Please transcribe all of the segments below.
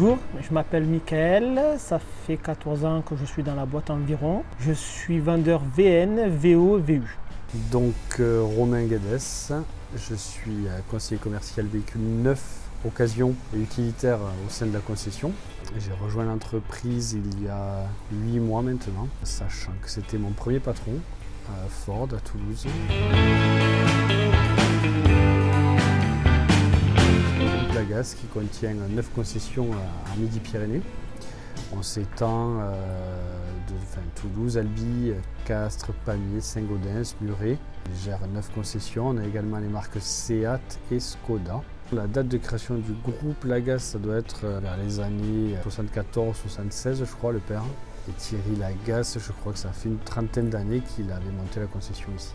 Bonjour, je m'appelle Michael, ça fait 14 ans que je suis dans la boîte environ. Je suis vendeur VN, VO, VU. Donc Romain Guedes, je suis conseiller commercial véhicule neuf, occasion et utilitaire au sein de la concession. J'ai rejoint l'entreprise il y a 8 mois maintenant, sachant que c'était mon premier patron, Ford à Toulouse. Lagas qui contient 9 concessions à Midi-Pyrénées. On s'étend de Toulouse, Albi, Castres, Pamiers, Saint-Gaudens, Muret. Je gère 9 concessions. On a également les marques Seat et Skoda. La date de création du groupe Lagas, ça doit être vers les années 74-76, je crois, le père. Et Thierry Lagas, je crois que ça fait une trentaine d'années qu'il avait monté la concession ici.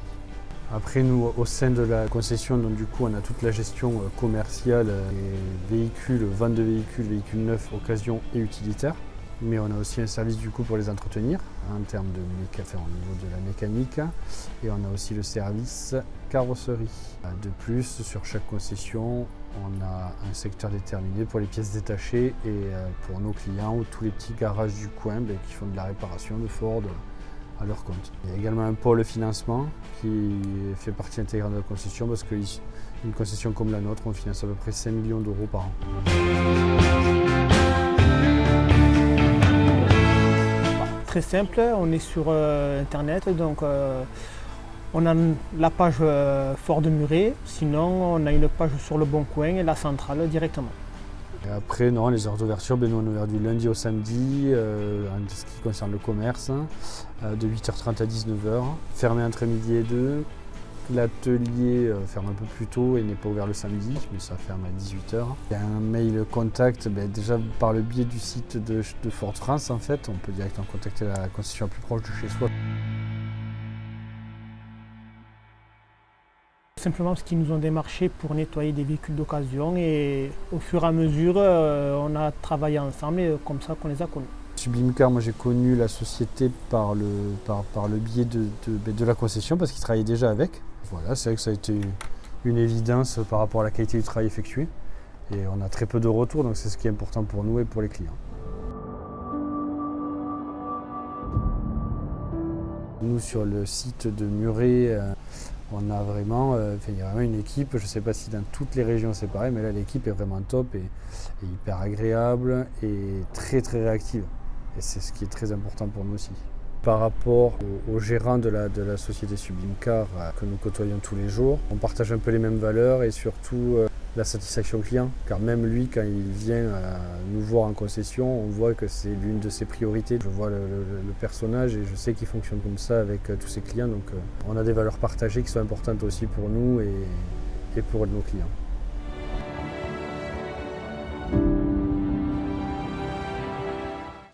Après, nous, au sein de la concession, donc, du coup, on a toute la gestion commerciale, les véhicules, vente de véhicules neufs, occasion et utilitaires. Mais on a aussi un service du coup pour les entretenir en termes de au niveau de la mécanique. Et on a aussi le service carrosserie. De plus, sur chaque concession, on a un secteur déterminé pour les pièces détachées et pour nos clients ou tous les petits garages du coin qui font de la réparation de Ford à leur compte. Il y a également un pôle financement qui fait partie intégrante de la concession parce qu'une concession comme la nôtre, on finance à peu près 5 millions d'euros par an. Très simple, on est sur internet, donc on a la page Ford Muret, sinon on a une page sur Le Bon Coin et la centrale directement. Et après, non, les heures d'ouverture, nous on est ouvert du lundi au samedi, en ce qui concerne le commerce, de 8h30 à 19h, fermé entre midi et 2. L'atelier ferme un peu plus tôt et n'est pas ouvert le samedi, mais ça ferme à 18h. Il y a un mail contact, déjà par le biais du site de Ford France, en fait, on peut directement contacter la concession la plus proche de chez soi. Simplement parce qu'ils nous ont démarché pour nettoyer des véhicules d'occasion et au fur et à mesure, on a travaillé ensemble et comme ça qu'on les a connus. Sublime Car, moi j'ai connu la société par le biais de la concession parce qu'ils travaillaient déjà avec. Voilà, c'est vrai que ça a été une évidence par rapport à la qualité du travail effectué et on a très peu de retours, donc c'est ce qui est important pour nous et pour les clients. Nous sur le site de Muret, on a vraiment, il y a vraiment une équipe, je ne sais pas si dans toutes les régions c'est pareil, mais là l'équipe est vraiment top et hyper agréable et très très réactive. Et c'est ce qui est très important pour nous aussi. Par rapport au gérant de la société Sublime Car que nous côtoyons tous les jours, on partage un peu les mêmes valeurs et surtout la satisfaction client. Car même lui, quand il vient nous voir en concession, on voit que c'est l'une de ses priorités. Je vois le personnage et je sais qu'il fonctionne comme ça avec tous ses clients. Donc on a des valeurs partagées qui sont importantes aussi pour nous et pour nos clients.